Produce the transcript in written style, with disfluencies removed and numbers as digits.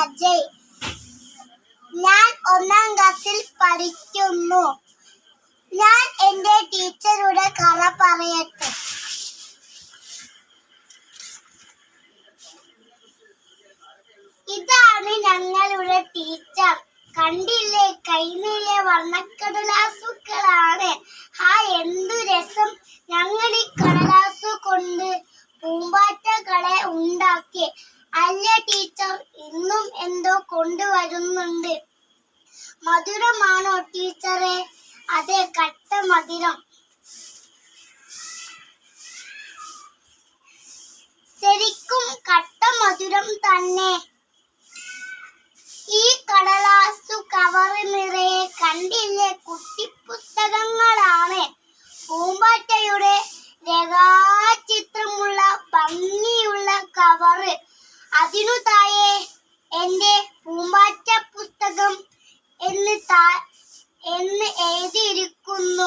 അജയ്. ഞാൻ 1ാം ക്ലാസ്സിൽ പഠിക്കുന്നു. ഞാൻ എൻ്റെ ടീച്ചറുടെ കഥ പറയട്ടെ. ഇതാണ് ഞങ്ങളുടെ ടീച്ചർ. കണ്ടില്ലേ, കൈനിറയെ വർണ്ണക്കടലാസുകളാണ്. എന്തു രസം! ഞങ്ങൾ ഈ കടലാസു കൊണ്ട് പൂമ്പാറ്റകളെ ഉണ്ടാക്കി. അല്ല ടീച്ചർ, ഇന്നും എന്തോ കൊണ്ടുവരുന്നുണ്ട്. മധുരമാണോ ടീച്ചറെ? അതെ, കട്ട മധുരം. ശരിക്കും കട്ട മധുരം തന്നെ. ഈ കടലാസു കവർ നിറയെ കണ്ടില്ലേ, കുട്ടിപ്പുസ്തകങ്ങളാണ്. പൂമ്പാറ്റയുടെ രേഖാചിത്രമുള്ള ഭംഗിയുള്ള കവർ. അതിനു താഴെ എൻ്റെ പൂമ്പാറ്റ പുസ്തകം എന്ന് എഴുതിയിരിക്കുന്നു.